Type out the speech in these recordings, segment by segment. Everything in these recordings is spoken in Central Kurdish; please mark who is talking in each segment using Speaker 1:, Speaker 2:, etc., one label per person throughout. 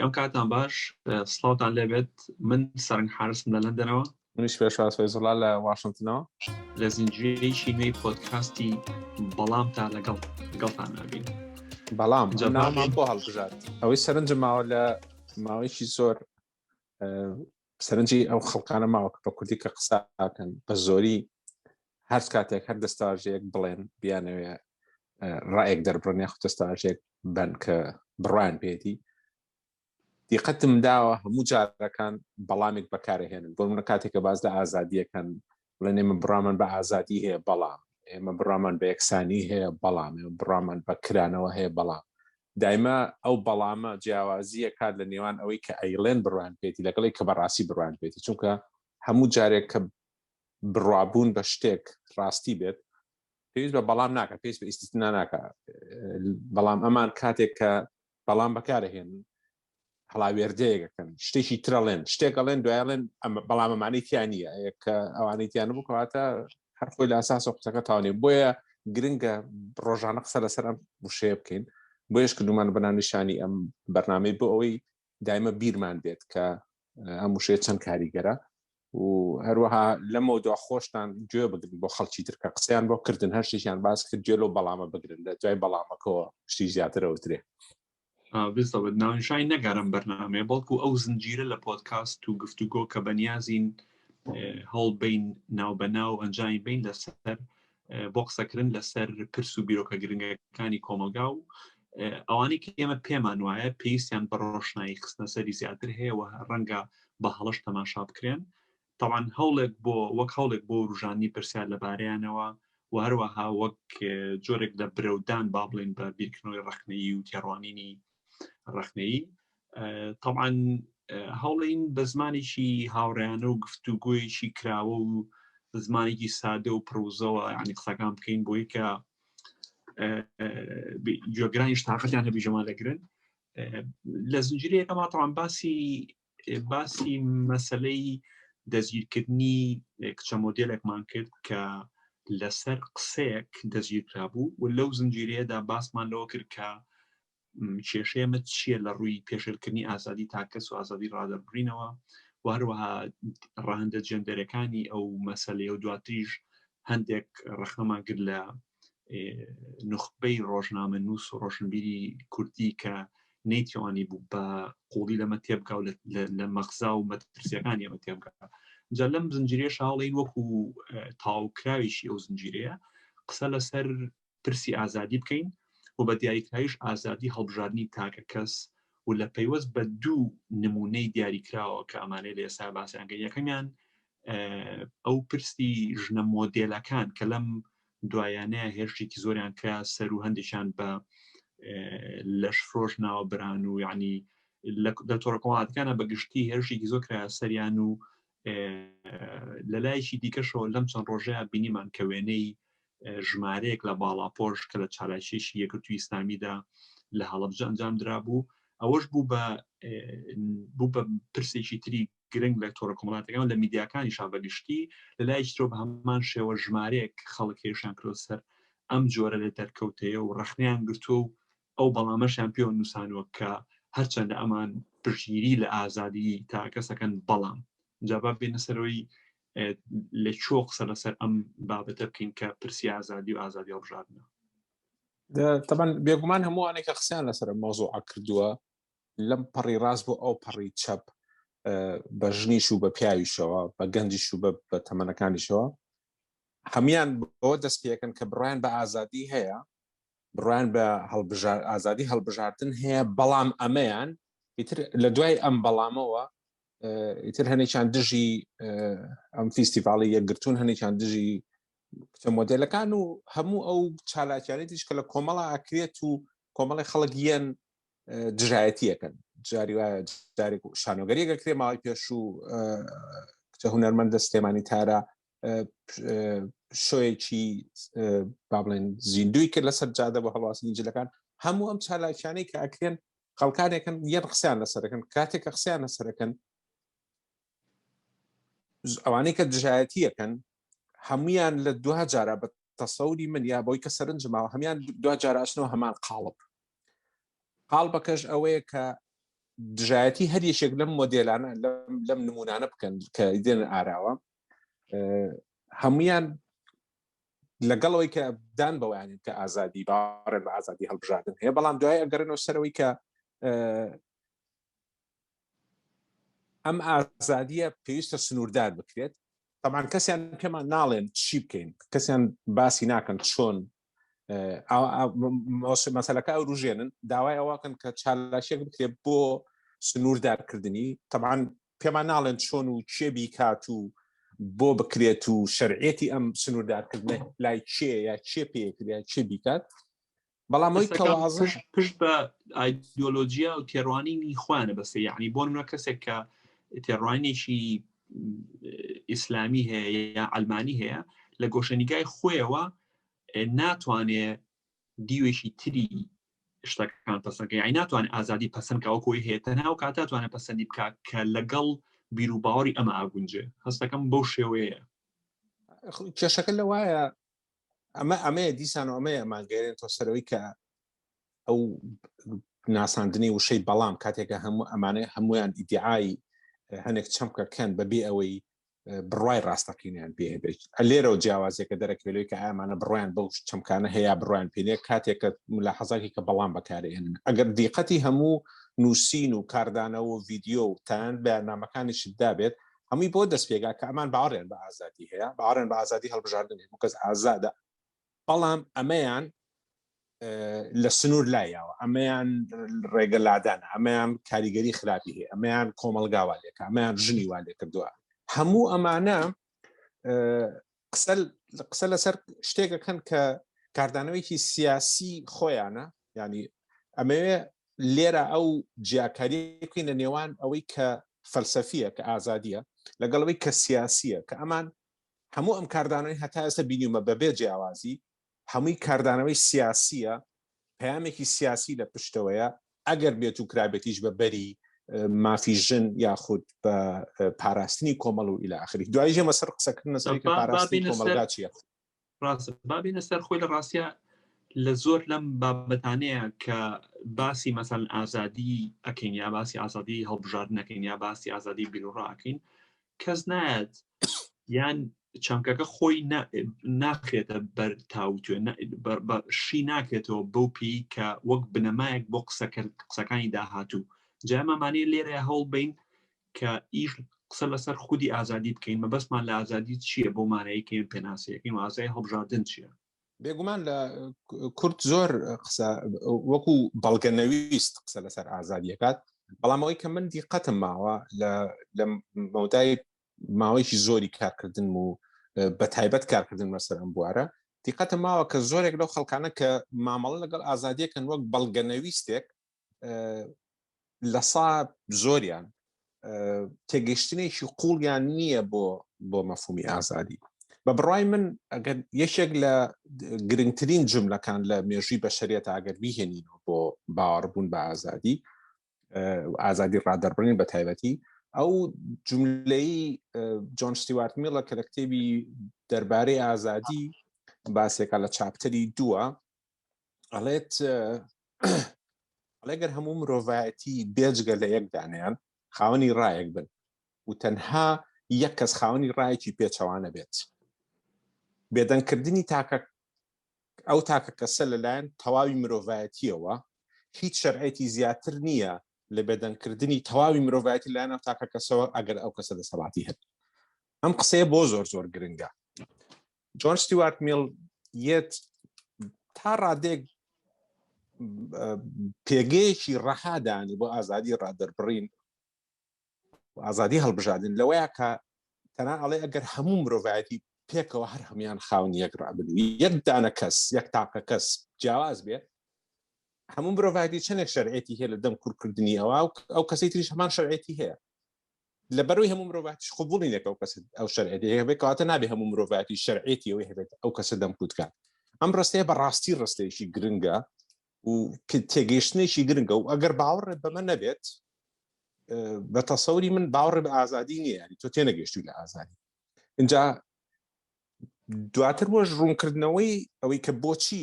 Speaker 1: ئەم کاتان باش سڵاوتان لێبێت من سەرنگ حارسم لە لەندەنەوە
Speaker 2: منیش پێشواز فەیزوڵا لە واشنگتنەوە
Speaker 1: لە زنجیرەیەکی نوێی پۆدکاستی بەڵام تا لەگەڵتان نبین
Speaker 2: بەڵام نامان بۆ هەڵبژارد ئەوەی سەرنجە ماوە لە ماوەیەکی زۆر سەرنجی ئەو خەڵکانە ماوە کە بە کوردی کە قساکەن بە زۆری هەر کاتێک هەر دەستاژەیەک بڵێن بیانەوێ رایەک دەربڕن یاخود دەستاژەیەک بن کە بڕوان پێێتی دیقەتم داوە هەموو جارەکان بەڵامێک بەکارهێنن بۆ منە کاتێککە باز لە ئازادیەکەن بڵێن ئێمە بڕامان بە ئازادی هەیە بەڵام ئێمە بڕامان بە یەکسانی هەیە بەڵام ئێمە بڕامان بە کرانەوە هەیە بەڵام دایما ئەو بەڵامە جیاوازیە کات لە نێوان ئەوەی کە ئەیڵێن بڕوان پێێتی لەگەڵی کە بەڕاستی بڕوان پێێتی چونکە هەموو جارێک کە بڕوابوون بە شتێک ڕاستی بێت پێویست بە بەڵام ناکە پێویست بە ئیستیسنا ناکە بەڵام ئەمان کاتێک کە بەڵام بەکارهێنن هەڵاوێردەیەکەکەن شتێکی ترەڵێن شتێکەڵێن دوایڵێن بەڵام ئەمانەی تیانە کە ئەوانەی تیانە بکواتە هەر خۆی لە ئاساس قسەکە تاوانێ بۆیە گرنگە ڕۆژانە قسە لەسەر ئەم وشەیە بکەین بۆیش کردومان بەناونیشانی ئەم بەرنامەی بۆ ئەوەی دایمە بیرمان بێت کە ئەم وشەیە چەند کاریگەرە و هەروەها لەمە دوا خۆشتان گوێ بگرن بۆ خەڵکی ترکە قسەیان بۆ کردن هەر شتێکیان باس کرد گوێ لەو بەڵامە بگرن لە دوای بەڵامەکەوە شتی زیاترەوەترێ
Speaker 1: بێت ناونشای نەگەرم بەرنامێ بەڵکو ئەو زنجیرە لە پۆدکاست و گفتوگۆ کە بەنیازین هەڵ بین ناو بەناو ئەنجامی بین لەسەر بۆ قسەکردن لەسەر پرس و بیرۆکە گرنگەکانی کۆمەلگا و ئەوانەی کە ئێمە پێمان وایە پێویستیان بە ڕۆشنایی خستنە سەری زیاتر هەیە و ڕەنگە بە هەڵەش تەماشا بکرێن طبعاً هەوڵێک بۆ وەک هەوڵێک بۆ ڕژانی پرسیار لەبارەیانەوە و هەروەها وەک جۆرێک لە برەودان با بڵێن بە بیرکردنەوەی ڕەخنەیی و تێڕوانینی ڕەخنەیی طبعاً هەوڵین بە زمانێکی هاوڕێیانە و گفتوگۆیەکی کراوە و زمانێکی سادە و پرۆزەوە یعنی قسەکان بکەین بۆی کە گوێگرانی تااقەتیان هەبی ژەمان لەگرن لە زنجیرەیەکەما طبعاً باسی مەسەلەی دەستگیرکردنی کچە مۆدێلێکمان کرد کە لەسەر قسەیەک دەستگیرکرا بوو و لەو زنجیرەیەدا باسمان لەوە کرد کە کێشەیەمە چییە لە ڕووی پێشێلکردنی ئازادی تاکەکەس و ئازادی ڕادەبڕینەوە و هەروەها ڕاهەندە جێندەرەکانی ئەو مەسەلەیە و دواتریش هەندێک ڕەخنەمان کرد لە نخبەی ڕۆژنامە نووس و ڕۆشنبیری کوردی کە نەیتوانی بوو بە قوڵی لەمە تێبگا و لە مەغزا و مەترسیەکانی ئەمە تێبگا جا لەم زنجیرەیە شاڵین وەکو تاوکراویشی ئەو زنجیرەیە قسە لەسەر پرسی ئازادی بکەین و بە دیاریکراویش ئازادی هەڵبژاردنی تاکەکەس و لە پەیوەست بە دوو نمونەی دیاریکراوە کە ئەمانەی لە ئێستا باسییانگە یەکەمیان ئەو پرسی ژنەمۆدێلەکان کە لەم دوایانەیە هێرشێکی زۆریان کرا سەر و هەندێکیان بە لەشفرۆش ناوەبران و یعنی لە تۆڕەکۆمەڵاتەکانە بەگشتی هێرشێکی زۆر کرا سەریان و لە لایەکی دیکەشەوە لەم چەند ڕۆژەیە بینیمان کە وێنەی ژمارەیەک لە باڵاپۆش کە لە چالاکیێکی یەکگرتووی ئیسلامیدا لە هەڵبجە ئەنجام درابوو ئەوەش بوو بە پرسێکی تری گرنگ لە تۆڕەکۆمەڵاتەکان لە میدیاکانی شابەگشتی لە لایەکی ترۆ بە هەمان شێوە ژمارەیەک خەڵک هێرشیان کرۆ سەر ئەم جۆرە لە دەرکەوتەیە و ڕەخنیان گرتووە و ئەو بەڵامەشیان پێوە نووسانوە کە هەرچەندە ئەمان پشگیری لە ئازادی تاکەسەکەن بەڵام جابا بێنە سەرەوەی لە چۆ قسە لەسەر ئەم بابەتە بکەین کە پرسی ئازادی و ئازادی هەڵبژاردنە
Speaker 2: طبعاً بێگومان هەمووانێک کە قسەیان لەسەر مۆزوع کردووە لەم پەڕی ڕاست بۆ ئەو پەڕی چەپ بە ژنیش و بە پیاویشەوە بە گەنجیش و بە تەمەنەکانیشەوە هەمیان بۆ دەست پێکەن کە بڕیان بە ئازادی هەیە بڕیان بە ئازادی هەڵبژاردن هەیە بەڵام ئەمەیان ئیتر لە دوای ئەم بەڵامەوە ئیتر هەنێکیان دژی ئەم فیستیڤاڵی یەکگرتوون هەنێکیان دژی کچە مۆدێلەکان و هەموو ئەو چالاکیانێتیش کە لە کۆمەڵە ئاکرێت و کۆمەڵی خەڵک یەن دژایەتیەکەن جاری وایە جارێک شانۆگەریەکە کرێ ماوەی پێش و کچە هونەرمەندە سلێمانی تارە شۆیەکی با بڵێن زیندوی کرد لەسەر جادە بە هەڵواستنی جلەکان هەموو ئەم چالاکیانەی کە ئەکرێن خەڵکانێکن یەن قسەیان لەسەرەکەن کاتێکە قسەیان لەسەرەکەن ئەوانەی کە دژایەتیەکەن هەمویان لە دوها جارە بە تەسەوری من یا بۆی کە سەرنجماوە هەمیان دوا جارە ئەچنەوە هەمان قاڵبەکەش ئەوەیە کە دژایەتی هەر یەکێک لەم مۆدێلانە لەم نمونانە بکەن کە دێن ئاراوە هەمویان لەگەڵەوەی کە دان بەوانین کە ئازادی باڕێن بە ئازادی هەڵبژاردن هەیە بەڵام دوای ئەگەرنەوە سەرەوەی کە ئەم ئازادیە پێویستە سنووردار بکرێت طبعاً کەسیان پێمان ناڵێن چی بکەین کەسیان باسی ناکەن چۆن مەسەلەکە ئەو ڕژێنن داوای ئەوەکەن کە چالاشێک بکرێت بۆ سنووردارکردنی طبعاً پێمان ناڵێن چۆن و چێ بیکات و بۆ بکرێت و شەرعێتی ئەم سنووردارکردنە لای چێ یا چێ پێکرێت یا چێ بیکات بەڵام ئەوەی کەوازش
Speaker 1: پشت بە ئایدۆلۆجیا و تێڕوانینی خوانە بەسێ یعنی بۆ نمونە کەسێک کە تێڕوانێکی ئیسلامی هەیە یا ئەلمانی هەیە لە گۆشەنیگای خۆیەوە ناتوانێ دیوێکی تری شتەکان پەسەندکە یعنی ناتوانێت ئازادی پەسەندکەوە کۆی هەیە تەنها و کاتە توانێت پەسەندی بکات کە لەگەڵ بیر و باوەڕی ئەمە ئاگونجێ هەستەکەم بەو شێوەیە
Speaker 2: کێشەکە لەوایە ئەمەیە دیسان و ئەمەیە ئەمانگەێنێت تۆ سەرەوەی کە ئەو ناساندنی وشەی بەڵام کاتێکە هەموو ئەمانەیە هەمویان ئیدعای هەنێک چەمکەکەن بەبێ ئەوەی بڕوای ڕاستەقینیان پێبێت لێرەوە جیاوازێکە دەرەکوێلەوەی کە ئامانە بڕوایان بەو چەمکانە هەیە بڕوایان پێنێ کاتێکە ملاحەزاکی کە بەڵام بەکارێنن ئەگەر دیقەتی هەموو نووسین و کاردانەوە و ڤیدیۆ و تان بەیاننامەکانیشت دابێت هەمووی بۆ دەست پێگا کە ئەمان باوەڕێن بە ئازادی هەیە باوەڕێن بە ئازادی هەڵبژاردن کەس ئازادە بەڵام ئەمەیان لە سنوور لایەوە ئەمەیان ڕێگە لادانە ئەمەیان کاریگەری خراپی هەیە ئەمەیان کۆمەلگا والێکە ئەمەیان ژنی والێ کردووە هەموو ئەمانە قسە لەسەر شتێکەکەن کە کاردانەوەیکی سیاسی خۆیانە ینی ئەمەوێ لێرە ئەو جیاکاریەکەی لە نێوان ئەوەی کە فەلسەفیە کە ئازادیە لەگەڵەوەی کە سیاسیە کە ئەمان هەموو ئەم کاردانەوەی هەتا ئێستا بینیومە بەبێ جیاوازی هەمووی کاردانەوەی سیاسیە پەیامێکی سیاسی لە پشتەوەیە ئەگەر بێت و کرابێتیش بە بەری مافی ژن یاخود بە پاراستنی کۆمەڵ و ئیلا ئاخری دوای ژێمە سەر قسەکردن لەسەری کە پاراستنی کۆمەلگا چییە
Speaker 1: ڕاستە بابینە سەر خۆی لە ڕاستیە لە زۆر لەم بابەتانەیە کە باسی مەسەڵەن ئازادی ئەکەین یا باسی ئازادی هەڵبژاردن ئەکەین یا باسی ئازادی بیرۆڕاکەین کەس نایەت یان چەمکەکە خۆی ناخێتە بەر تاوتوێ شی ناکرێتەوە بەو پێی کە وەک بنەمایەک بۆ قسەکانی داهاتوو جامەمانەیە لێرە هەوڵ بین کە ئیش قسە لەسەر خودی ئازادی بکەین مەبەستمان لە ئازادی چییە بۆ مانەیەکەین پێناسەیەکەین ئازای هەڵبژاردن چییە
Speaker 2: بێگومان لە کورد زۆر قسە وەکو بەڵگەنەویست قسە لەسەر ئازادیەکات بەڵام ئەوەی کە من دیقەتم ماوە لە مەودای ماوەیەکی زۆری کارکردن و بە تایبەت کارکردن مەسەر ئەم بوارە دیقەتم ماوە کە زۆرێک لەو خەڵکانە کە مامەڵە لەگەڵ ئازادیەکەن وەک بەڵگەنەویستێک لە سا زۆریان تێگەشتنێکی قوڵیان نییە بۆ مەفهومی ئازادی بە بڕای من ئەگەر یەکێک لە گرنگترین جملەکان لە مێژووی بەشەریەتە ئەگەر بیهێنینەوە بۆ باوەڕبوون بە ئازادی ڕادەربڕین بە تایبەتی ئەو جملەی جۆن ستیوارت میڵە کە لە کتێبی دەربارەی ئازادی باسێکە لە چاپتەری 2 ئەڵێت ئەگەر هەموو مرۆڤایەتی بێجگە لە یەک دانەیان خاوەنی رایەک بن و تەنها یەک کەس خاوەنی رایەکی پێچەوانە بێت بێدەنگکردنی ئەو تاکەکەسە لەلایەن تەواوی مرۆڤایەتیەوە هیچ شەرعێتی زیاتر نییە لە بێدەنگکردنی تەواوی مرۆڤایەتی لایەن ئەو تاکەکەسەوە ئەگەر ئەو کەسە دەسەڵاتی هەبێت ئەم قسەیە بۆ زۆر گرنگە جۆن ستیوارت میڵ یەت تا ڕادێک پێگەیەکی ڕەحادانی بۆ ئازادی ڕادەربڕین ئازادی هەڵبژاردن لەوەیە کە تەنها ئەڵێ ئەگەر هەموو مرۆڤایەتی پێکەوە هەر هەمویان خاوەنی یەک ڕابنوی یەک دانە کەس یەک تاکەکەس جیاواز بێ هەموو مرۆڤایەتی چەندێک شەرعێتی هەیە لە دەم کوورکردنی ئەو کەسەی تریش هەمان شەرعێتی هەیە لەبەرەوەی هەموو مرۆڤایەتیش قبوڵینێک ئەو کەس ئەو شەرعێتی هەیە بێت کەواتە نابێ هەموو مرۆڤایەتی شەرعێتی ئەوەی هەبێت ئەو کەسە دەم کوورکات ئەم ڕستەیە بەڕاستی ڕستەیەکی گرنگە و تێگەیشتنێکی گرنگە و ئەگەر باوەڕێت بەمە نەبێت بە تەسەوری من باوەڕێ بە ئازادی نییە ینی تۆ تێنەگەیشتی لە ئازادی اینجا دواتر بۆ ڕوونکردنەوەی ئەوەی کە بۆچی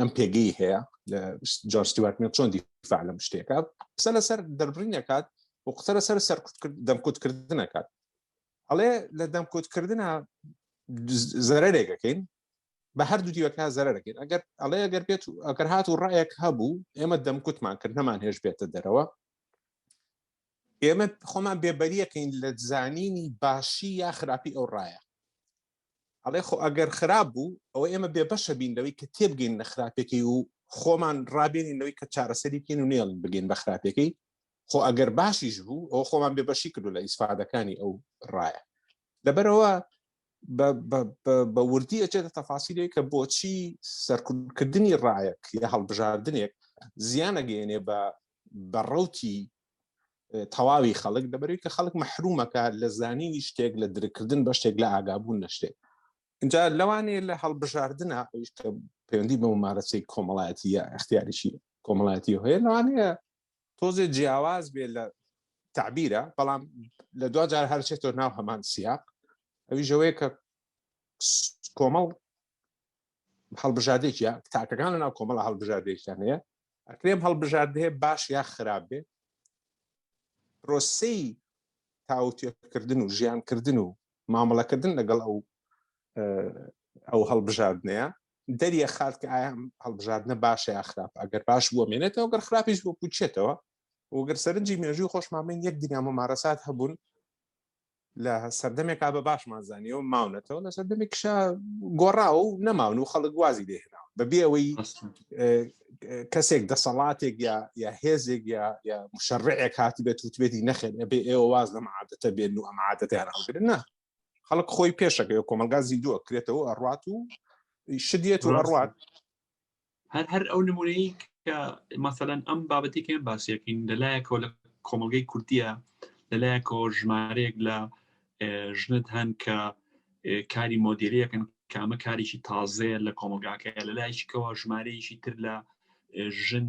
Speaker 2: ئەم پێگەی هەیە جۆرج ستیوارت چۆن دیفاع لەم شتێکە قسە لەسەر دەربڕینەکات و قسە لەسەر دەمکوتکردنەکات ئەڵێ لە دەمکوتکردنە زەرەرێکەکەین بە هەردوو دیوەکە زەرەرەکەین ئەگەر ئەڵێ ئەگەر بێت ئەگەر هات و ڕایەک هەبوو ئێمە دەمکوتمان کرد نەمان هێش بێتە دەرەوە ئێمە خۆمان بێبەریەکەین لە زانینی باشی یا خراپی ئەو ڕایە ئەڵێ خۆ ئەگەر خراپ بوو ئەوە ئێمە بێبەشە بین لەوەی کە تێبگەین لە خراپێکی و خۆمان ڕابێنینەوەی کە چارەسەری بکەین و نێڵین بگەین بە خراپێکی خۆ ئەگەر باشیش بوو ئەو خۆمان بێبەشی کردو لە ئیسفادەکانی ئەو ڕایە لەبەرەوە بە وردی ئەچێتە تەفاسیلەوەی کە بۆچی سەرکردنی ڕایەک یا هەڵبژاردنێک زیان ئەگەێنێ بە ڕەوتی تەواوی خەڵک لەبەرەوەی کە خەڵک مەحرومەکە لە زانینی شتێک لە درکردن بە شتێک لە ئاگابوون نە شتێک اینجا لەوانەیە لە هەڵبژاردنە ئەویش کە پەیوەندی بە ممارەسەی کۆمەڵایەتی یا اختیاریشی کۆمەڵایەتی هەیە لەوانەیە تۆزێ جیاواز بێ لە تعبیرە بەڵام لە دو جار هەرچێتەوە ناو هەمان سیاق ئەویش ئەوەیە کە کۆمەڵ هەڵبژاردێکیە تاکەکان لە ناو کۆمەڵە هەڵبژاردێکیان هەیە ئەکرێم هەڵبژاردنێ باش یا خراپ بێ پرۆسەی تاوتێکردن و ژیانکردن و مامەڵەکردن لەگەڵ ئەو هەڵبژاردنەیە دەریە خات کە ئایا هەڵبژاردنە باشە یا خراپ ئەگەر باش بووە مێنێتەوە گەر خراپیش بۆ پوچێتەوە وگەر سەرنجی مێژوی خۆشمامەین یەک دنیا مەمارەسات هەبوون لە سەردەمێکا بە باشمانزانیەوە ماونەتەوە لە سەردەمێکشە گۆڕاوە و نەماون و خەڵک وازی لێهێناوە بەبێ ئەوەی کەسێک دەسەڵاتێک یا هێزێک یا مشەڕعێک هاتی بێت و توێتی نەخێن ئەبێ ئێوە واز لەم عادەتە بێن و ئەم عادەتیان هەڵگرن نە خەڵک خۆی پێشەکەی کۆمەلگا زیندووە کرێتەوە ئەڕوات و شدێت و ئەڕوات
Speaker 1: هەر ئەو نمونەی کە مەسەلەن ئەم بابەتێکیان باسیەکەین لەلایەکەوە لە کۆمەلگەی کورتیە لەلایەکەوە ژمارەیەک لە ژنت هەن کە کاری مۆدێلیەکەن کامە کاریشی تازەیە لە کۆمەلگاکەیە لەلایەکەوە ژمارەیەکی تر لە ژن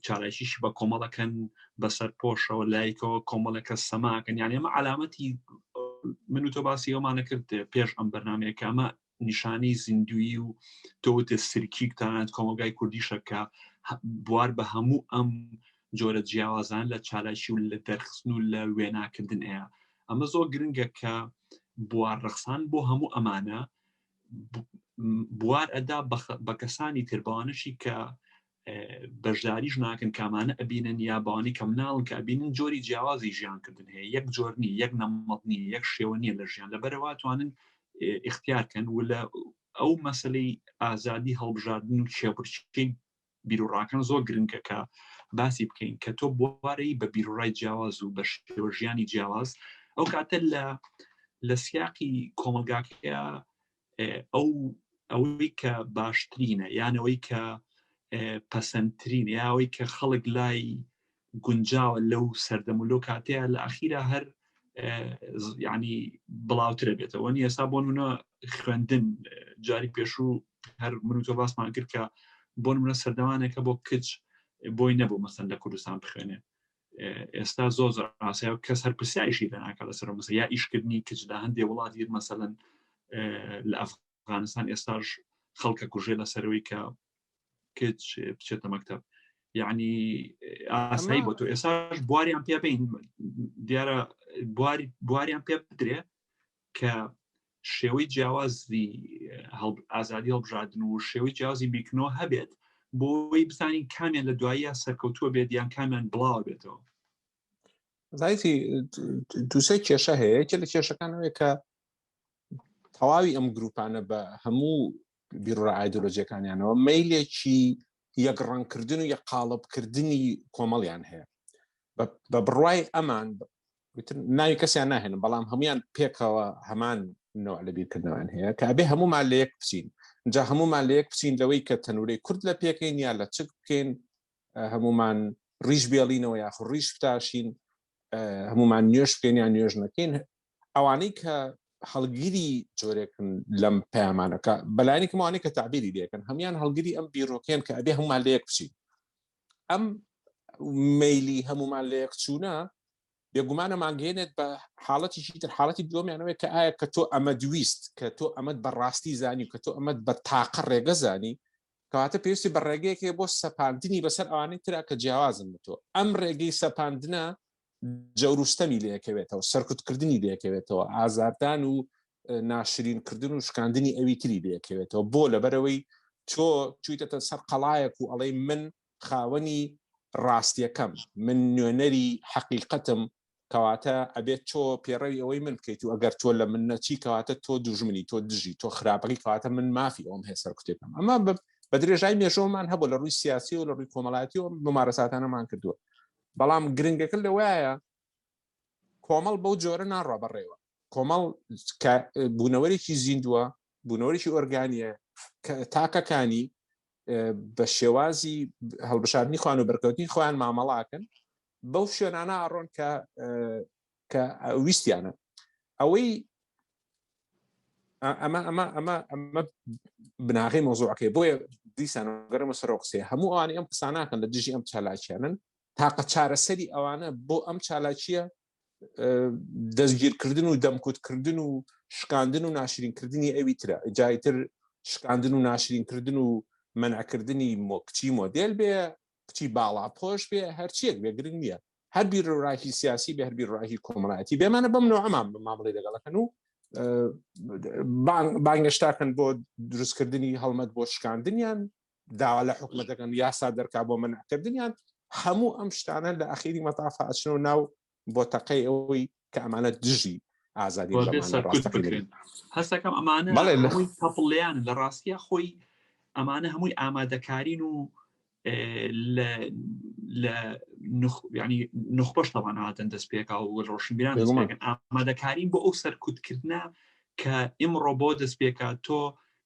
Speaker 1: چارەشیش بە کۆمەڵەکەن بەسەر پۆشەوە لایەکەوە کۆمەڵەکە سەماکەن یعنی ئەمە علامەتی من و تۆ باسی ئەومانە کرد پێش ئەم بەرنامەیەکە ئەمە نیشانەی زیندویی و تۆتە سرکی تانات کۆمەلگای کوردیشە کە بوار بە هەموو ئەم جۆرە جیاوازان لە چالاشی و لە دەرخستن و لە وێناکردن ئەیە ئەمە زۆر گرنگە کە بوار ڕەخسان بۆ هەموو ئەمانە بوار ئەدا بە کەسانی تربوانشی کە بەشداریش ناکەن کامانە ئەبینن یا باوانی کەم ناڵن کە ئەبینن جۆری جیاوازی ژیانکردن هەیە یەک جۆرنی یەک نەمەڵنی یەک شێوە نیە لە ژیان لەبەرەوە توانن اختیارکەن و لە ئەو مەسلەی ئازادی هەڵبژاردن و کێبڕچکەی بیرروڕاکەن زۆر گرنگە کە باسی بکەین کە تۆ بوارەی بە بیرروڕای جیاواز و بە شێوە ژیانی جیاواز ئەو کاتە لە سیاقی کۆمەلگاکەیە ئەوەی کە باشترینە یانەوەی کە پەسەندترین یاوەی کە خەڵک لای گونجاوە لەو سەردەم و لەو کاتەیە لە ئەخیرا هەر یعنی بڵاوترە بێتەوە ئێستا بۆ نمونە خوێندن جاری پێشوو هەر من و تۆ باسمان کرد کە بۆ نمونە سەردەمانێکە بۆ کچ بۆی نەبوو مەسەن لە کوردستان بخوێنێ ئێستا زۆر ڕاستەیە کەس هەر پرسیایشی لەناکات لەسەر مەسە یا ئیشکردنی کچدا هەندێک وڵاتی مەسەلەن لە ئەفغانستان ئێستاش خەڵکە کوژێ لەسەرەوەی کە کچ بچێتە مەکتەب یعنی ئاسایی بۆ تۆ ئێستاش بواریان پێ بین دیارە بواریان پێ بدرێ کە شێوەی جیاوازی ئازادی هەڵبژاردن و شێوەی جیاوازی بیکنەوە هەبێت بۆی بزانین کامیان لە دواییە سەرکەوتووە بێت یان کامیان بڵاو بێتەوە
Speaker 2: زایتی دووسێ کێشە هەیە یەکێ لە کێشەکانەوەی کە تەواوی ئەم گروپانە بە هەموو بیرروڕە ئایدۆلۆجیەکانیانەوە مەیلێکی یەکڕەنگکردن و یەک قاڵبکردنی کۆمەڵیان هەیە بە بڕوای ئەمان ناوی کەسیان ناهێنن بەڵام هەمویان پێکەوە هەمان نوع لە بیرکردنەوەیان هەیە کە ئەبێ هەمومان لە یەک بچین جا هەمومان لە یەک بچین لەوەی کە تەنورەی کورد لە پێکەین یا لە چک بکەین هەمومان ڕیش بێڵینەوە یاخو ڕیش بتاشین هەمومان نوێش بکەین یان نوێژ نەکەین ئەوانەی کە هەڵگیری جۆرێکن لەم پەیامانەکە بەلایانی کەمەوانەی کە تعبیری لێکن هەمویان هەڵگیری ئەم بیرۆکێن کە ئەبێ هەمومان لە یەک بچین ئەم مەیلی هەمومان لە یەک چوونە بێگومانە ماگەێنێت بە حاڵەتیشی تر حاڵەتی دووەمیانەوەی کە ئایا کە تۆ ئەمە دویست کە تۆ ئەمەد بەڕاستی زانی و کە تۆ ئەمەد بە تاقە ڕێگە زانی کەواتە پێویستی بە ڕێگەیەکێ بۆ سەپاندنی بەسەر ئەوانەی ترا کە جیاوازن بتۆ ئەم ڕێگەی سەپاندنە جەوروستەمی لەکەوێتەوە سەرکوتکردنی لەکەوێتەوە ئازاردان و ناشرینکردن و شکاندنی ئەوی تری لەکەوێتەوە بۆ لەبەرەوەی تۆ چوویتەتە سەر قەڵایەک و ئەڵێ من خاوەنی ڕاستیەکەم من نوێنەری حەقیقەتم کەواتە ئەبێت تۆ پێڕەوی ئەوەی من بکەیت و ئەگەر تۆ لە من نەچی کەواتە تۆ دوژمنی تۆ دژی تۆ خراپەکەی کەواتە من مافی ئەوم هەیە سەرکوتێکم ئەمە بە درێژای مێژۆمان هەبوو لە ڕووی سیاسی و لە ڕووی کۆمەڵایەتی و ممارەساتانەمان کردووە بەڵام گرنگەکە لەوەیە کۆمەڵ بەو جۆرە ناڕوا بەڕێوە کۆمەڵ بوونەوەرێکی زیندووە بوونەوەرێکی ئۆرگانیە تاکەکانی بە شێوازی هەڵبژاردنی خوان و بەرکەوتنی خۆیان مامەڵاکەن بەو شوێنانە ئاڕۆن کە ویستیانە ئەوەی ئەمە بناغی مۆزوعەکەی بۆیە دیسان گەرمە سەرۆ قسەیە هەموو ئەوانەی ئەم قساناکەن لە دژی ئەم چالاکیانن تاقە چارەسەری ئەوانە بۆ ئەم چالاکیە دەستگیرکردن و دەمکوتکردن و شکاندن و ناشرینکردنی ئەوی ترە جایتر شکاندن و ناشرینکردن و منعکردنی کچی مۆدێل بێ کچی باڵاپۆش بێ هەرچیەک بێ گرنگ نییە هەر بیرڕاهی سیاسی بێ هەر بیرڕاهی کۆمەڵایەتی بێمانە بەم نوعمان مامەڵەی لەگەڵەکەن و بانگەشتاکەن بۆ دروستکردنی هەڵمەت بۆ شکاندنیان داوا لە حکومەتەکەن یاسا دەرکا بۆ منعکردنیان هەموو ئەم شتانە لە ئەخیری مەتافە ئەچنەوە ناو بۆ تەقەی ئەوەی کە ئەمانە دژی ئازادی
Speaker 1: هەستەکەم ئەمانە هەمووی تەپڵیان لە ڕاستیە خۆی ئەمانە هەمووی ئامادەکارین و ینی نخبەش تەوان هاتن دەست پێکا و ڕۆشنبیران ئامادەکارین بۆ ئەو سەرکوتکردنە کە ئیمڕۆ بۆ دەست پێکا تۆ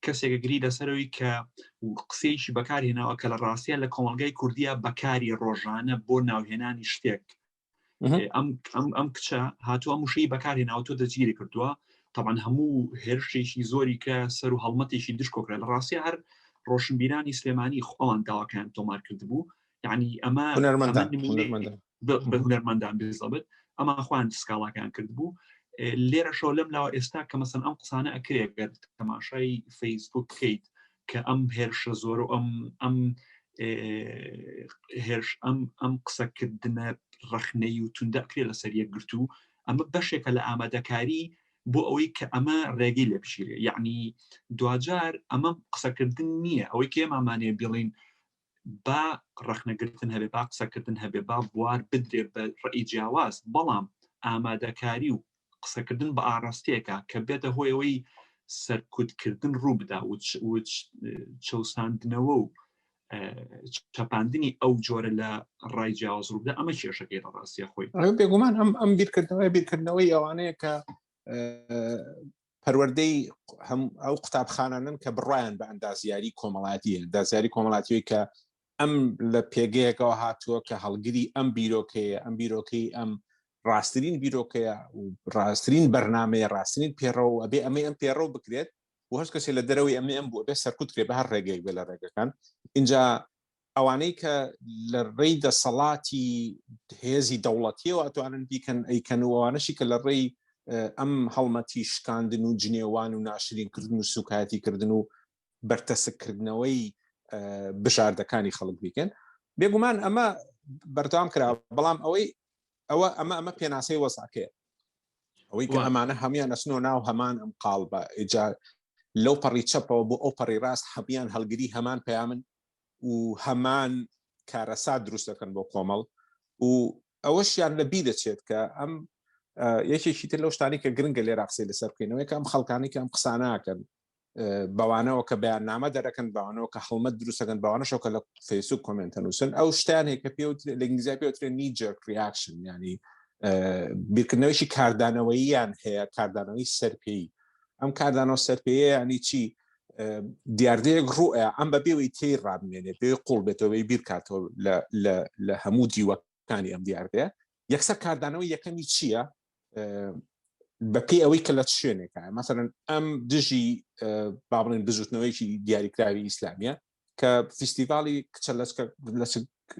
Speaker 1: کەسێکە گری لەسەرەوەی کە قسەیشی بەکارهێناوە کە لە ڕاستیە لە کۆمەلگای کوردیا بەکاری ڕۆژانە بۆ ناوهێنانی شتێک ئەم کچە هاتووە موشەی بەکارهێناوە تۆ دەگیری کردووە طبعا هەموو هێرشێکی زۆری کە سەر و هەڵمەتێکی دشکۆکرا لە ڕاستیە هەر ڕۆشنبیرانی سلێمانی خۆڵان داواکان تۆمار کردبوو یعنی ئەمە بە هونەرمەندان بێزەبێت ئەمە خوان سکاڵاکان کردبوو لێرە شۆ لەم لاوە ئێستا کە مەسەن ئەم قسانە ئەکرێگەر تەماشای فەیسبوک کەیت کە ئەم هێرشە زۆر و ئەم قسەکردنە ڕەخنەی و توندەکرێ لەسەر یەکگرتو ئەمە بەشێکە لە ئامادەکاری بۆ ئەوەی کە ئەمە ڕێگەی لێ بشیرێ یعنی دوجار ئەمە قسەکردن نییە ئەوەی کێ ئەمانەیە بڵین با ڕەخنەگرتن هەبێ با قسەکردن هەبێ با بوار بدرێ بە ڕێی جیاواز بەڵام ئامادەکاری و قسەکردن بە ئاڕاستیەکە کە بێتە هۆی ئەوەی سەرکوتکردن ڕوو بدا و چەوساندنەوە و چەپاندنی ئەو جۆرە لە ڕای جیاواز ڕوودا ئەمە کێشەکەی لە ڕاستیە خۆی
Speaker 2: بێگومان ئەم بیرکردنەوەی ئەوانەیە کە پەروەردەی ئەو قوتابخانانن کە بڕایان بە ئەندازیاری کۆمەڵایەتیە ئەندازیاری کۆمەڵایەتی کە ئەم لە پێگەیەکەوە هاتووە کە هەڵگیری ئەم بیرۆکەیە ئەم بیرۆکەی ئەم ڕاستترین بیرۆکەیە و ڕاستترین بەرنامەیە ڕاستترین پێڕەوە ئەبێ ئەمەی ئەم پێڕەو بکرێت و هەست کەسێ لە دەرەوەی ئەمێ ئەم بوو بێ سەرکوتکرێ بە هەر ڕێگەیەک بێ لە ڕێگەکان اینجا ئەوانەی کە لە ڕێی دەسەڵاتی هێزی دەوڵەتیەوە ئەتوانن بیکەن ئەیکەن و ئەوانەشی کە لە ڕێی ئەم هەڵمەتی شکاندن و جنێوان و ناشرینکردن و سوکایەتیکردن و بەرتەسکردنەوەی بژاردەکانی خەڵک بیکەن بێگومان ئەمە بەردەوام کرا بەڵام ئەمە پێناسەی وەساکەیە ئەوەی کە ئەمانە هەمویان ئەچنەوە ناو هەمان ئەم قاڵبە لەو پەڕی چەپەوە بۆ ئەو پەڕی ڕاست هەمویان هەڵگری هەمان پەیامن و هەمان کارەسات دروست دەکەن بۆ کۆمەڵ و ئەوەشیان لە بی دەچێت کە ئەم یەکێکی تر لەو شتانی کە گرنگە لێ ڕاقسەی لەسەر بکەینەوەی کە ئەم خەڵکانی کە ئەم قساناکەن بەوانەوە کە بەیاننامە دەرەکەن بەوانەوە کە هەڵمەت دروستەکەن بەوانەشەوە کە لە فەیسبوک کۆمنتە نووسن ئەو شتان هەیە کە لە ئینگلیزی پێوترێت knee jerk reaction ینی بیرکردنەوەیشی کاردانەوەییان هەیە کاردانەوەی سەرپێی ئەم کاردانەوە سەرپێیە ینی چی دیاردەیەک ڕوئە ئەم بەبێەوەی تێی ڕابمێنێ پێ قوڵ بێتەوەی بیرکاتەوە لە هەموو دیوەکانی ئەم دیاردەیە یەکسەر کاردانەوەی یەکەمی چییە بەپێی ئەوەی کە لە شوێنێکە مەسەرەن ئەم دژی با بڵێن بزوتنەوەیکی دیاریکراوی ئیسلامیە کە فیستیڤاڵی کچە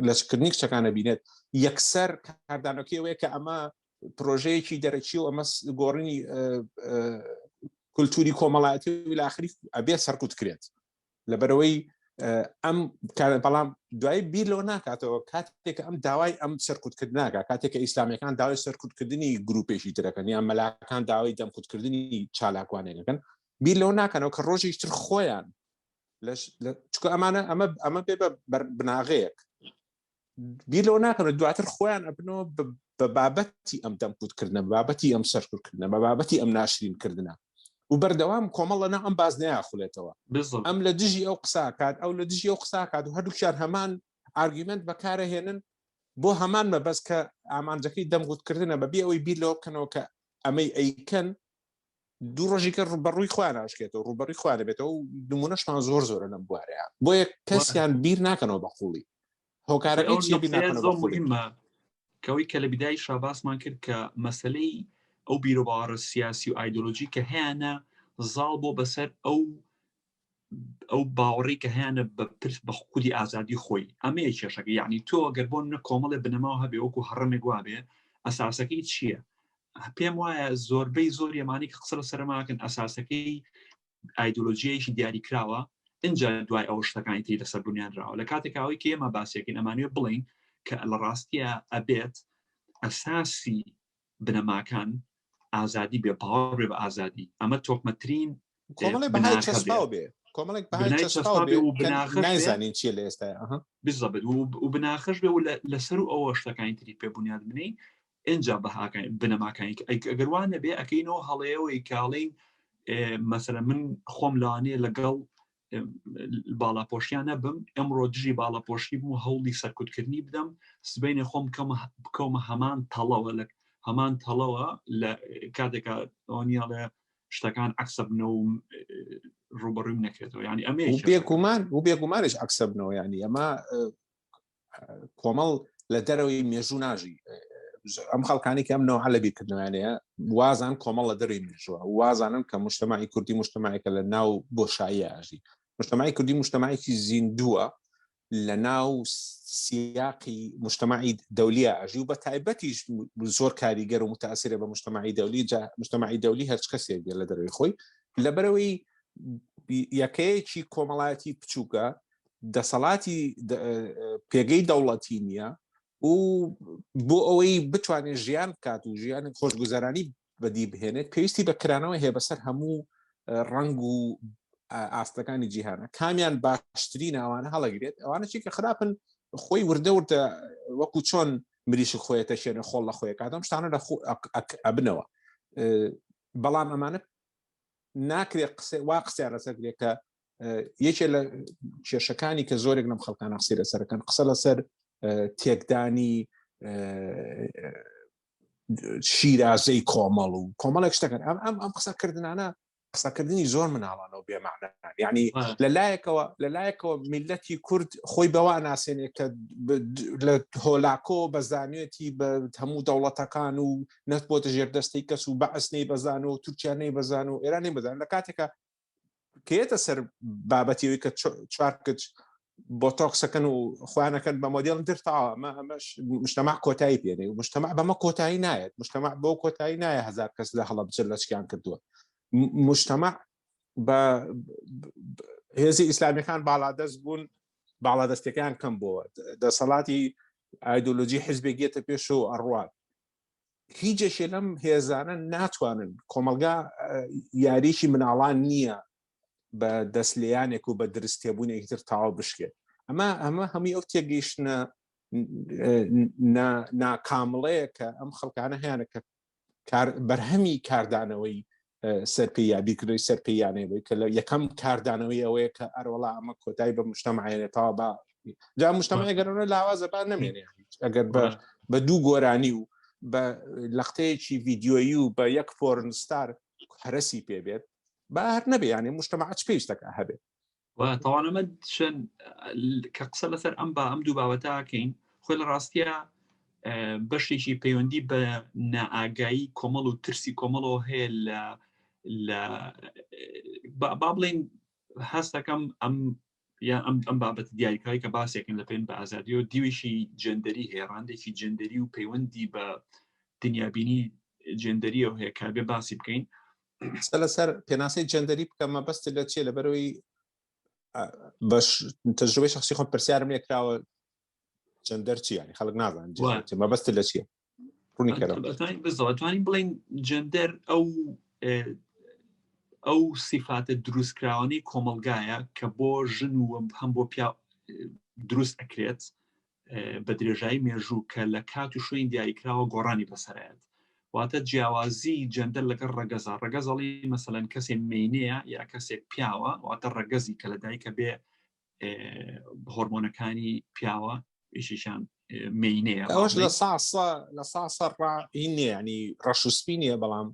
Speaker 2: لەچکردنی کچەکانە بینێت یەکسەر کاردانەکەی ئەوەیە کە ئەمە پرۆژەیەکی دەرەکی و ئەمە گۆڕینی کولتوری کۆمەڵایەتی و لە ئاخری ئەبێ سەرکوت کرێت لەبەرەوەی ئەم بەڵام دوای بیر لەوە ناکاتەوە کاتێک ئەم داوای ئەم سەرکوتکردناکە کاتێککە ئیسلامیەکان داوای سەرکوتکردنی گروپێکی ترەکەن یان مەلاکان داوای دەمکوتکردنی چالاکوانێنەکەن بیر لەوە ناکەنەوە کە ڕۆژێکی تر خۆیان چکە ئەمە بێ بە بناغەیەک بیر لەوە ناکەنەوە دواتر خۆیان ئەبنەوە بە بابەتی ئەم دەمکوتکردنە بە بابەتی ئەم سەرکوتکردنە بە بابەتی ئەم ناشرینکردنە و بەردەوام کۆمەڵ لەنا ئەم باز نەیاخولێتەوە ئەم لە دژی ئەو قساکات ئەو لە دژی ئەو قساکات و هەردووکیان هەمان ئارگومنت بەکارەهێنن بۆ هەمان مەبەست کە ئامانجەکەی دەمگوتکردنە بەبێ ئەوەی بیر لەوە بکەنەوە کە ئەمەی ئەیکەن دوو ڕۆژێکە بەڕووی خۆیان ئاشکێتەوە ڕوبەڕووی خوانە بێتەوە و نمونەشمان زۆرە لەم بوارەیە بۆیە کەسیان بیر ناکەنەوە بە قوڵی هۆکارەکەی چی بیر ناکەنەوە بە قوڵی
Speaker 1: کەوەی کە لە بیدای شاباسمان کرد کە مەسلەی ئەو بیرۆباوەڕە سیاسی و ئایدۆلۆژی کە هەیەە زاڵ بۆ بەسەر ئەو باوەڕی کە هەیەە بە خودی ئازادی خۆی ئەمەیە کێشەکە یعنی تۆ گەر بۆ نە کۆمەڵێ بنەماوە هەبێ وەکو هەڕەمێک وابێ ئەساسەکەی چییە؟ پێم وایە زۆربەی زۆر ئێمانی کە قسە لە سەرماکەن ئەساسەکەی ئایدۆلۆژیەیەکی دیاریکراوە اینجا دوای ئەو شتەکانی تی لەسەر بنیانراوە لە کاتێکاوەی کە ئێمە باسیەکەین ئەمانوێ بڵین کە لە ڕاستیە ئەبێت ئەساسی بنەماکان ئازادی بێ باوەڕ بێ بە ئازادی ئەمە تۆکمەترین
Speaker 2: کۆمەڵێک بەهای چەسپاو بێ کۆمەڵێک بەهای چەسپاو بێ و نایزانین چیە لە ئێستا
Speaker 1: بالضبط و بناخش بێ و لەسەر و ئەوە شتەکانی تری پێ بنیاد بنەی اینجا بنەماکانی ئەگەروانە بێ ئەەکەینەوە هەڵەیەوەی کاڵین مەسەلەن من خۆم لەوانەیە لەگەڵ باڵاپۆشیان نەبم ئەمڕۆ دژی باڵاپۆشی بوو هەوڵی سەرکوتکردنی بدەم سبەینێ خۆم بکەومە هەمان تەڵەوە لە هەمان تەڵەوە لە کاتێکە ئەوانیاڵێ شتەکان عکسە بنەوە و ڕوبەڕووی نەکرێتەوە ینی ئەمێ
Speaker 2: و بێگومانش عکسە بنەوە ینی ئەمە کۆمەڵ لە دەرەوەی مێژوو ناژی ئەم خەڵکانی کە ئەم نەوە لە بیرکردنوانەیە وازان کۆمەڵ لە دەروی مێژووە وازانن کە مجتەماعی کوردی مجتەماعێکە لە ناو بۆشایی ئاژی مجتەماعی کوردی مجتەماعێکی زیندووە لە ناو سیاقی مجتەماعی دەولیە ئاژی و بە تایبەتیش زۆر کاریگەر و متاثرە بە مجتەماعی دەولی مجتەماعی دەولی هەرچ کەسێک لە دەروی خۆی لەبەرەوەی یەکەیەکی کۆمەڵایەتی بچووکە دەسەڵاتی پێگەی دەوڵەتی نییە و بۆ ئەوەی بتوانێت ژیان بکات و ژیان خۆشگوزارانی بەدی بهێنێت پێویستی بە کرانەوە هەیە بەسەر هەموو ڕنگ و ئاستەکانی جیهانە کامیان باشترین ئەوانە هەڵەگرێت ئەوانە چی کە خراپن خۆی وردە وەکو چۆن مریشی خۆیەتە شوێنە خۆڵ لە خۆی کاتەم شتانە لە ئەبنەوە بەڵام ئەمانە ناکرێت وا قسەیان لەسەرێت کە یەکێ لە کێشەکانی کە زۆرێک لەم خەڵکانە قسەی لەسەرەکەن قسە لەسەر تێکدانی شیرازەی کۆمەڵ و کۆمەڵێک شتەکەن ئەم قسەکردنانە قسەکردنی زۆر مناڵانەوە بێمعنە یعنی لەلایەکەوە میلەتی کورد خۆی بەوا ناسێنێت کە لە هۆلاکۆ بەزانێتی بە هەموو دەوڵەتەکان و نەت بۆتە ژێردەستەی کەس و بەعسنەی بەزان و تورکیانەی بەزان و ئێرانی بەزان لە کاتێکە کێتە سەر بابەتیەوەی کە چوار کچ بۆ تۆکسەکەن و خوانەکەن بە مۆدێڵ درتاوە ئەمەش مجتەماع کۆتایی پێنێ و مجتەماع بەمە کۆتایی نایەت مجتەماع بۆ کۆتایی نایە هەزار کەس لە هەڵەبجە لە چیان کردووە مجتەماع بە هێزی ئیسلامیەکان باڵادەست بوون باڵادەستەکان کەم بووە دەسەڵاتی ئایدۆلۆژی حیزبێکیەتە پێش و ئەڕوان هیچێکێ لەم هێزانە ناتوانن کۆمەلگا یاریشی مناڵان نییە بە دەستلیانێک و بە درستێبوونێکی تر تاوا بشکێت ئەمە هەمووی ئەو تێگەیشتنە ناکامڵەیە کە ئەم خەڵکانە هیانە کە بەرهەمی کاردانەوەی سەرپێی یابیکردەوەی سەرپێیانەوەی کە لە یەکەم کاردانەوەی ئەوەیە کە ئەرۆڵا ئەمە کۆتایی بە مجتەماعێنێتەوە بە جا مجتەماعی گەرەوە لاوازە با نەمێنێ ئەگەر بە دوو گۆرانی و بە لەختەیەکی ڤیدیۆیی و بە یەک پۆرنستار هەرەسی پێبێت با هەر نەبێ یانێ مجتەماع چ پێویستەکە هەبێت
Speaker 1: تەوانەمە شن کە قسە لەسەر ئەم دوو بابەتاکەین خۆی لە ڕاستیە بەشێکی پەیوەندی بە نائاگایی کۆمەڵ و ترسی کۆمەڵەوە هەیە لە با بڵێن هەستەکەم ئەم بابەت دیاریکاری کە باسێکن لە پێن بە ئازادی و دیویشی جەندەری هێڕاندێکی جەندەری و پەیوەندی بە دنیابینی جەندەریەوە هەیە کە بێ باسی بکەین
Speaker 2: لەسەر پێناسەی جەندەری بکەمە بەست لە چێ لەبەرەوەی بەش تەجربەی شخصی خۆم پرسیارم لێ کراوە جەندەر چی ینی خەڵک نازانن مەبەستت لە چییە ڕوونی کەرەوە
Speaker 1: بزانین بڵین جەندەر ئەو سیفاتە دروستکراوەی کۆمەلگایە کە بۆ ژن و هەم بۆ پیا دروست ئەکرێت بە درێژایی مێژوو کە لە کات و شوێن دیاریکراوە گۆڕانی بەسەرایەت واتە جیاوازی جەندەر لەگەڵ ڕەگەزە ڕەگەزەڵی مەسەلەن کەسێک مینەیە یا کەسێک پیاوە واتە ڕەگەزی کە لە دایکە بێ هۆرمۆنەکانی پیاوە ئیشیشان مینەیە
Speaker 2: ئەوش لە ساسە ڕائینێ ینی ڕەشوسپی نیە بەڵام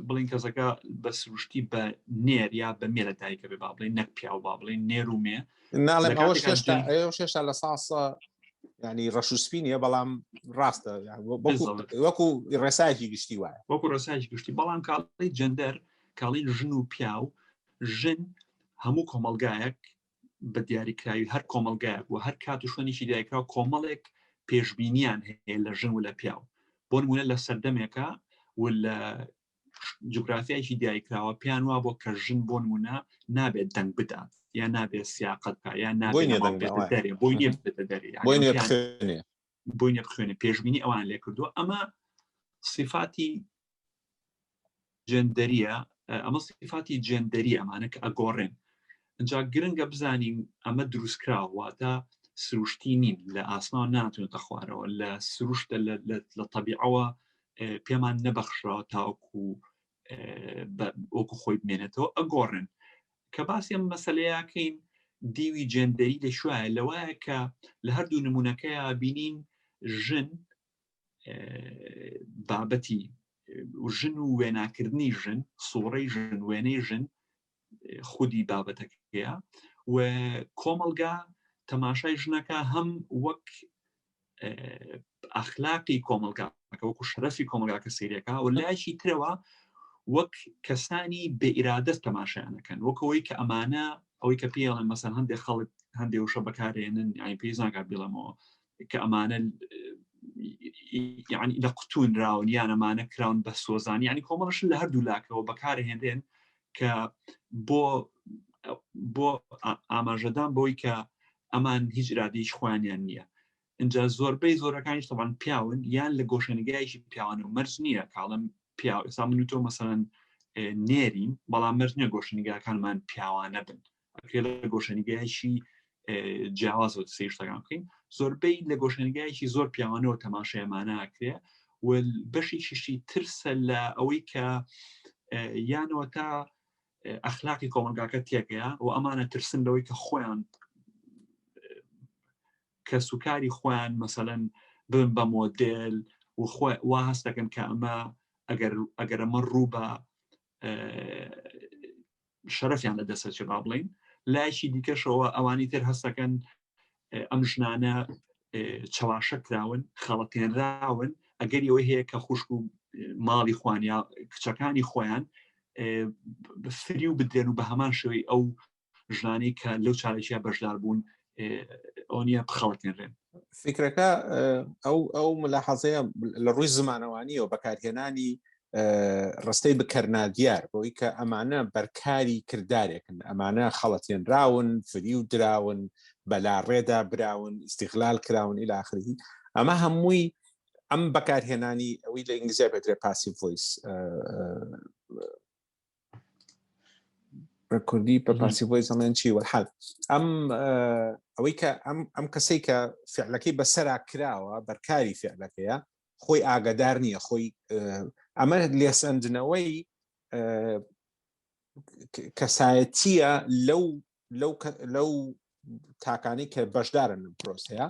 Speaker 1: بڵین کەسەکە بە سروشتی بە نێر یا بە مێرە دایکە بێ با بڵین نەک پیاو با بڵین نێر و مێ
Speaker 2: ناڵێم ئەوە شێشتا لە ساسە ینی ڕەشوسپی نیە بەڵام ڕاستە وەکو ڕێسایەکی گشتی وایە
Speaker 1: وەکو ڕێسایەکی گشتی بەڵام کاڵی جەندەر کاڵین ژن و پیاو ژن هەموو کۆمەلگایەک بە دیاریکراوی هەر کۆمەلگایەک و هەر کات و شوێنێکی دیاریکراوە کۆمەڵێک پێشبینیان هەیە لە ژن و لە پیاو بۆ نمونە لە سەردەمێکە و لە جوگرافیایکی دیاریکراوە پیان وا بۆ کە ژن بۆ نمونە نابێت دەنگ بدات یا نابێت سیاقەت بکە یا نابێت بۆی نێبخوێنێ پێشبینی ئەوان لێ کردووە ئەمە صفاتی جەندەریە ئەمە صفاتی جەندەری ئەمانە کە ئەگۆڕێن ئەجا گرنگە بزانین ئەمە دروستکراواتە سروشتی نین لە ئاسمان ناتوێتە خوارەوە لە سروشتە لە طەبیعەوە پێمان نەبەخشرا تاوەکو وەکو خۆی بمێنێتەوە ئەگۆڕن کە باسی ئەم مەسەلەیەکەین دیوی جەندەری لە شوایە لەوایە کە لە هەردوو نمونونەکەیە بینین ژن بابەتی ژن و وێناکردنی ژن سوڕەی ژن وێنەی ژن خودی بابەتەکەیە و کۆمەلگا تەماشای ژنەکە هەم وەک ئەخلاقی کۆمەلگاکە وەکو شەرەفی کۆمەلگاکە سیرەکە و لایشی ترەوە وەک کەسانی بە ئیرادەست تەماشایانەکەن وەکەوەی کە ئەمانە ئەوەی کە پێڵێن مەسەن هەندێک خەڵک هەندێک وشە بەکارێنن ئای پێی زانکار بڵەمەوە کە ئەمانە یعنی لە قوتونراون یان ئەمانە کراون بە سۆزانی ینی کۆمەڵش لە هەردوو لاکەوە بەکارهێنرێن کە بۆ ئاماژەدان بۆی کە ئەمان هیچ ئرادەیەکی خۆیانیان نییە اینجا زۆربەی زۆرەکانیش تەوان پیاون یان لە گۆشەنیگایشی پیاوانە و مەرج نییە کاڵم پیاو ئێستا من و تۆ مەسەڵەن نێرین بەڵام مەرج نییە گۆشەنیگاکانمان پیاوانە بن ئەکرێ لە گۆشەنیگایشی جیاوازەوە سێ شتەکان بکەین زۆربەی لە گۆشەنیگایشی زۆر پیاوانەوە تەماشایەمانە ئەکرێ و بەشێکیشی ترسە لە ئەوەی کە یانەوە تا ئەخلاقی کۆمەلگاکە تێکەیە و ئەمانە ترسن لەوەی کە خۆیان کە سوکاری خۆیان مەسەڵەن بن بە مۆدێل و وا هەست دەکەن کە ئەمە ئەگەر ئەمە ڕوو بە شەرەفیان لە دەسەچێ با بڵین لایشی دیکەشەوە ئەوانی تر هەستەکەن ئەم ژنانە چەواشە کراون خەڵەتێنراون ئەگەر ئەوەی هەیە کە خوشک و ماڵی خوان یا کچەکانی خۆیان فری و بدرێن و بە هەمان شوی ئەو ژنانی کە لەو چالێکیە بەشدار بوون ئەو نیە بخەڵەتێنرێن
Speaker 2: فکرەکە ئەو ملاحەزەیە لە ڕووی زمانەوانی و بەکارهێنانی ڕستەی بکەرنادیار بۆی کە ئەمانە بەرکاری کردارێکن ئەمانە خەڵەتێنراون فری و دراون بەلا ڕێدا براون استیغلال کراون إلى آخره ئەمە هەمووی ئەم بەکارهێنانی ئەوەی لە ئینگلیزی پێدرێت پاسیڤ ڤۆیس بە کوردی بە پاسیڤ ڤۆیس ئەڵێن چی وەحەد ئەوەی کە ئەم کەسەی کە فعلەکەی بەسەرا کراوە بەرکاری فعلەکەیە خۆی ئاگادار نییە خۆی ئەمە لێسەندنەوەی کەسایەتیە لەو تاکانی کە بەشدارن پرۆسەیە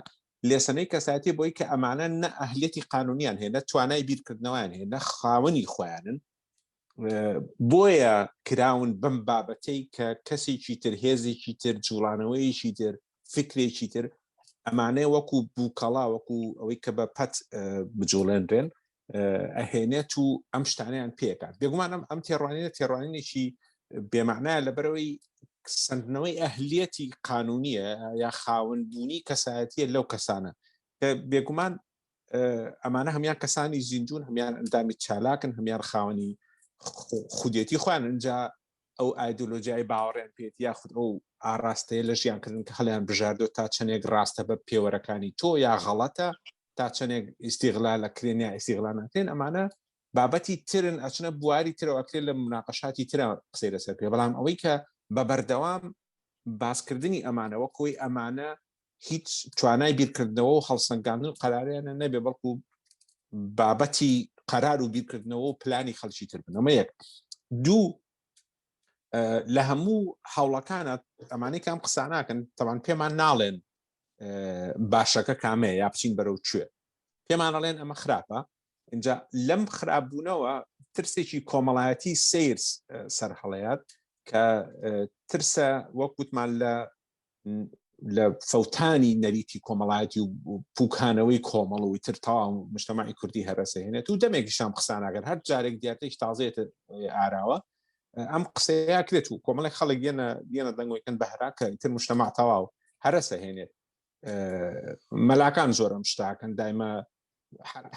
Speaker 2: لێسەنەی کەسایەتی بۆی کە ئەمانە نە ئەهلیەتی قانونیان هەیە نە توانای بیرکردنەوەیان هەیە نە خاوەنی خۆیانن بۆیە کراون بەم بابەتەی کە کەسێکی تر هێزێکی تر جوڵانەوەیەکی تر فکرێکی تر ئەمانەیە وەکو بووکەڵا وەکو ئەوەی کە بە پەت بجوڵێنرێن ئەهێنێت و ئەم شتانیان پێکات بێگومان ئەم تێڕوانینێکی بێمەعنایە لەبەرەوەی سندنەوەی ئەهلیەتی قانونیە یا خاوەنبوونی کەسایەتیە لەو کەسانە کە بێگومان ئەمانە هەمیان کەسانی زیندون هەمیان ئەندامی چالاکن هەمیان خاوەنی خودێتی خۆیان اینجا ئەو ئایدۆلۆژیای باوەڕیان پێێت یاخود ئەو ئاراستەیە لە ژیانکردن کە هەڵیان بژاردۆ تا چەندێک ڕاستە بە پێوەرەکانی تۆ یا غەڵەتە تا چەندێک ئیستیغلال لە کرێن یا ئیستیغلال ناکرێن ئەمانە بابەتی ترن ئەچنە بواری ترەوەکرێت لە مناقەشاتی ترە قسەی لەسەر پێ بەڵام ئەوەی کە بە بەردەوام باسکردنی ئەمانەوە کۆی ئەمانە هیچ توانای بیرکردنەوە و هەڵسەنگاندن قەراریانە نەبێ بەڵکو بابەتی قەرار و بیرکردنەوە و پلانی خەڵکی تر بن ئەمە یەک دوو لە هەموو هەوڵەکانە ئەمانەی کام قسە ناکەن تەوان پێمان ناڵێن باشەکە کامەیە یا بچین بەرەو کوێ پێمان ئەڵێن ئەمە خراپە اینجا لەم خراپبوونەوە ترسێکی کۆمەڵایەتی سیر سەرهەڵەیات کە ترسە وەک وتمان لە فەوتانی نەریتی کۆمەڵایەتی و پوکانەوەی کۆمەڵەوەی تر تاوا مجتەماعی کوردی هەرەسەهێنێت و دەمێکیشان قسە ناکەن هەر جارێک دیارتێک تازێت ئاراوە ئەم قسەیە کرێت و کۆمەڵی خەڵک یەنە دەنگۆیکەن بەهراکە تر مجتەماع تەواو هەرەسەهێنێت مەلاکان زۆرم شتاکەن دایمە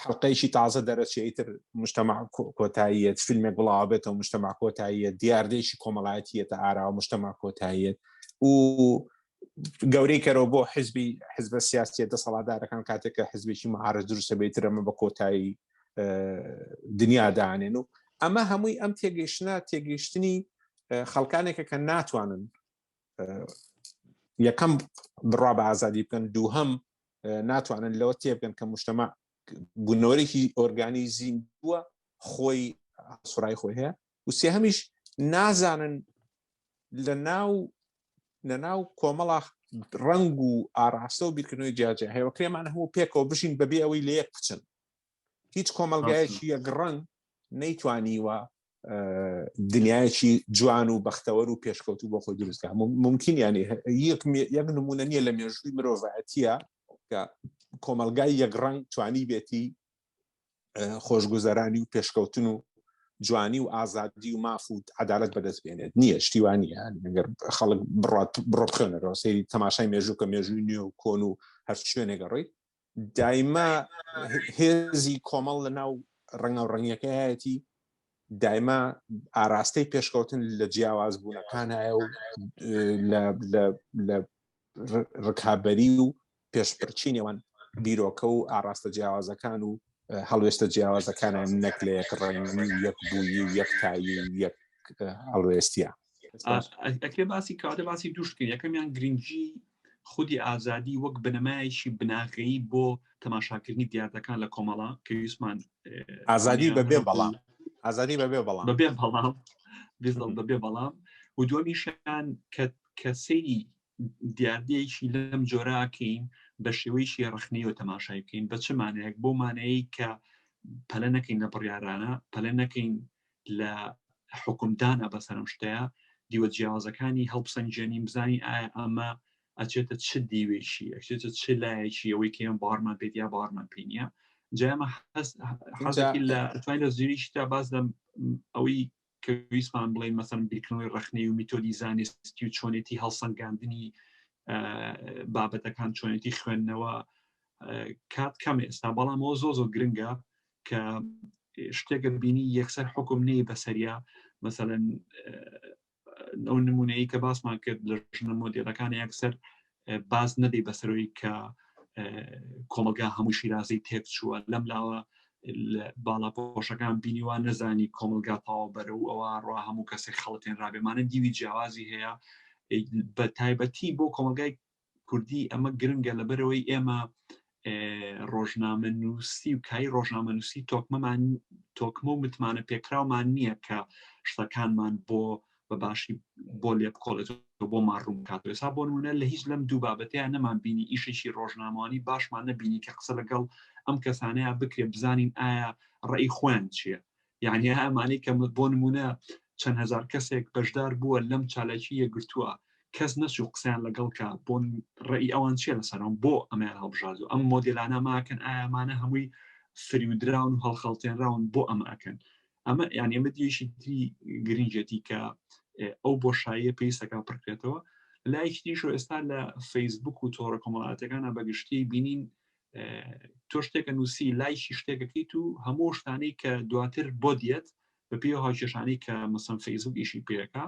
Speaker 2: حلقەیەکی تازە دەرەچێت تر مجتەماع کۆتاییەت فیلمێک بڵاو بێتەوە مجتەماع کۆتاییەت دیاردەیەکی کۆمەڵایەتیەتە ئاراوە مجتەماع کۆتاییەت و گەورەی کەرەوە بۆ حزبە سیاسیە دەسەڵاتدارەکان کاتێک کە حزبێکی مەعارەض دروستە بێتتر ئەمە بە کۆتایی دنیادانێن و ئەمە هەمووی ئەم تێگەیشتنی خەڵکانێکە کە ناتوانن یەکەم بڕوا بە ئازادی بکەن دووهەم ناتوانن لەوە تێبگەن کە مجتەماع بوونەوەرێکی ئۆرگانیزی بووە خۆی سوڕای خۆی هەیە و سێهەمیش نازانن لەناو کۆمەڵە ڕنگ و ئاراستە و بیرکردنەوەی جیاجیا هەیە کرێمان هەموو پێکەوە بژین بەبێ ئەوەی لە یەک بچن هیچ کۆمەلگایەکی یەک ڕنگ نەیتوانیوە دنیایەکی جوان و بەختەوەر و پێشکەوتوو بۆ خۆی دروستکە ممکن یانی یەک نمونە نییە لە مێژووی مرۆڤایەتیە کە کۆمەلگای یەک ڕنگ توانی بێتی خۆشگوزەرانی و پێشکەوتن و جوانی و ئازادی و ماف و عەدالەت بەدەست بێنێت نییە شتیوانیە ئەگەر خەڵک بڕۆ بخوێنەرەوە سەیری تەماشای مێژوو کە مێژووی نوێ و کۆن و هەر شوێنێک گەڕێیت دایما هێزی کۆمەڵ لەناو ڕەنگە و ڕەنگیەکەیەتی دایما ئاراستەی پێشکەوتن لە جیاواز بوونەکان هەیە و لە ڕکابەری و پێشبڕچی نێوان بیرۆکە و ئاراستە جیاوازەکان و هەڵوێستە جیاوازەکانیان نەک لە یەک ڕێنگی و یەک بووی و یەکتایی و یەک هەڵوێستیە
Speaker 1: ئەکرێ باسی کاتە باسی دووشت کرد یەکەمیان گرنگی خودی ئازادی وەک بنەمایشی بناغەیی بۆ تەماشاکردنی دیاردەکان لە کۆمەڵە کە ویسمان
Speaker 2: ئازادی بەبێ بەڵام ئازادی بەبێ
Speaker 1: بەڵام و دووەمیشیان کە سەیری دیاردەیەکی لەم جۆراکەین بە شێوەیەکی ڕخنەی و تەماشای بکەین بە چ مانەیەک بۆ مانەیەی کە پەلە نەکەین لە بڕیارانە پەلە نەکەین لە حکومدانە بەسەرم شتەیە دیوە جیاوازەکانی هەڵبسەنجێنی بزانی ئایا ئەمە ئەچێتە چ دیوێشی ئەچێتە چ لایەکی ئەوەی کە ئێمە باڕمان پێێت یا باڕمان پێ نییە جامە حەزێکی لە توانین لە زیریشی تا باز لە ئەوەی کە ویسمان بڵێن مەسەن بیرکردنەوەی ڕخنەی و میتۆدی زانستی و چۆنێتی هەڵسەنگاندنی بابەتەکان چۆنێتی خوێندنەوە کات کەم ئێستا بەڵام ئەوە زۆ گرنگە کە شتێکە بینی یەکسەر حکم نەی بەسەریا مەسەلەن ئەو نمونەیە کە باسمان کرد لە ژنەمۆدێلەکان یەکسەر باز نەدەی بەسەرەوەی کە کۆمەلگا هەموو شیرازەی تێک چووە لەم لاوە باڵاپۆشەکان بینیوان نەزانی کۆمەلگا تاوا بەرە و ئەوە ڕوا هەموو کەسێک خەڵەتێن ڕابێمانە دیوی جیاوازی هەیە بە تایبەتی بۆ کۆمەلگای کوردی ئەمە گرنگە لەبەرەوەی ئێمە ڕۆژنامە نووسی و کای ڕۆژنامە نووسی تۆکمە و متمانە پێکراومان نییە کە شتەکانمان بۆ بەباشی بۆ لێ بکۆڵێت بۆ ماڕوون کاتوە ئێستا بۆ نمونە لە هیچ لەم دوو بابەتەیە نەمان بینی ئیشێکی ڕۆژنامەوانی باشمان نەبینی کە قسە لەگەڵ ئەم کەسانەیە بکرێ بزانین ئایا ڕێی خوێن چییە یعنی ئەمانەی کە بۆ نمونە چەند هەزار کەسێک بەشدار بووە لەم چالاکی یەکگرتووە کەس نەچوو قسەیان لەگەڵ کە بۆ ڕێی ئەوان چیە لەسەرم بۆ ئەمەیان هەڵبژاردن ئەم مۆدێلانە ماکەن ئایامانە هەمووی فریودراون و هەڵخەڵتێنراون بۆ ئەمەکەن ئەمە یان ئێمە دیێشی تری گرنگێتی کە ئەو بۆشاییە پێویستەکە پڕکرێتەوە لایەکیشۆ ئێستا لە فەیسبوک و تۆڕە کۆمەڵاتەکانە بەگشتی بینین تۆ شتێکە نووسی لایشی شتێکەکەیت و هەموو شتانەی کە دواتر بۆ دیێت بە پێ هاوکێشانەی کە مەسەن فەیسبوک ئیشی پێەکە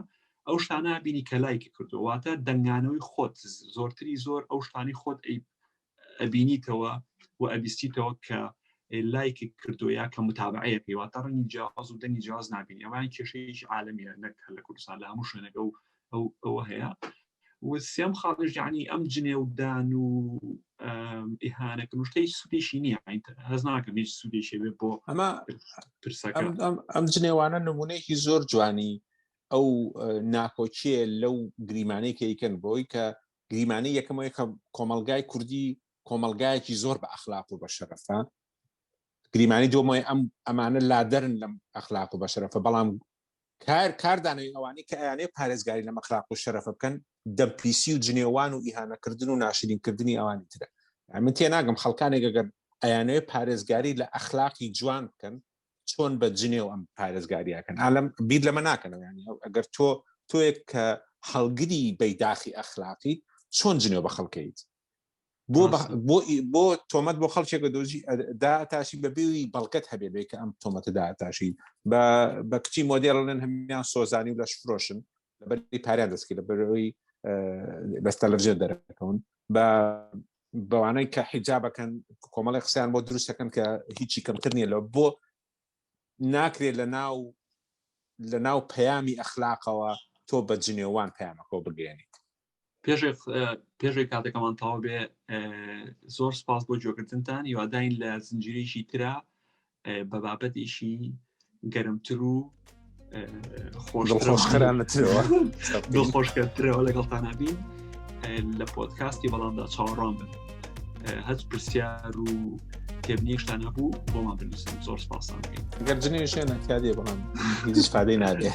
Speaker 1: ئەو شتانە بینی کە لایکی کردو واتە دەنگانەوەی خۆت زۆرتری زۆر ئەو شتانی خۆت ئەبینیتەوە و ئەبیستیتەوە کە لایکی کردو یا کە متابعەیەکی واتە ڕەنگی جیاواز و دەنگی جیاواز نبینی ئەوان کێشەیەکی عالەمیە نەک لە کوردستان لە هەموو شوێنەکە ئەوە هەیە و سێم خاڵش یعنی ئەم جنێودان و ئیهانەکردن شتەی سودێکی نییە هەز ناکەم هیچ سودێکی بێ بۆ
Speaker 2: ئەمە
Speaker 1: پرسەکە
Speaker 2: ئەم جنێوانە نمونەیەکی زۆر جوانی ئەو ناکۆچیە لەو گریمانەی کە ئەیکەن بۆی کە گریمانەی یەکەمەوەی کە کۆمەلگای کوردی کۆمەلگایەکی زۆر بە ئەخلاق و بە شەرەفە گریمانی دومەوەی ئەمانە لادەرن لەم ئەخلاق و بە شەرەفە بەڵام کاردانەوەی ئەوانەی کە ئەیانەیە پارێزگاری لەم ئەخلاق و شەرەفە بکەن دەمپیسی و جنێوان و ئیهانەکردن و ناشرینکردنی ئەوانی ترە من تێناگەم خەڵکانێک ئەگەر ئەیانەوەی پارێزگاری لە ئەخلاقی جوان بکەن چۆن بە جنێ و ئەم پارێزگاریەکەن ئالەم بیر لەمە ناکەنەوە ینی ئەگەر تۆیەک کە هەڵگری بەیداخی ئەخلاقی چۆن جنێو بە خەڵکەیت بۆ تۆمەت بۆ خەڵکێکە دۆزی داتاشی بەبێوی بەڵگەت هەبێ بێ کە ئەم تۆمەتە داتاشی بە کچی مۆدێڵن هەمیان سۆزانی و لەش فرۆشن لەبەری پاریان دەستکی لە بەرەوەی بەستە لەرجێ دەرەکەون بەوانەی کە حیجابەکەن کۆمەڵی قسەیان بۆ دروستەکەن کە هیچی کەمتر نییە لەوە بۆ ناکرێت لە ناو پەیامی ئەخلاقەوە تۆ بە جنێوان پەیامەکە بگەێنیت
Speaker 1: پێشێک کاتێکەمان تاوا بێ زۆر سپاس بۆ جۆگرتنتان هیواداین لە زنجیرەیەکی ترە بە بابەتێکی گەرمتر و دڵخۆشکەرترەوە لەگەڵتانە بین لە پۆدکاستی بەڵامدا چاوەڕوان بن هەچ پرسیار و تێبنیشتان هەبوو بۆمان بنووسن زۆر سپاسان بین
Speaker 2: گەر جنێ شوێنە کادێ بەڵام هیچ فادەی نادێ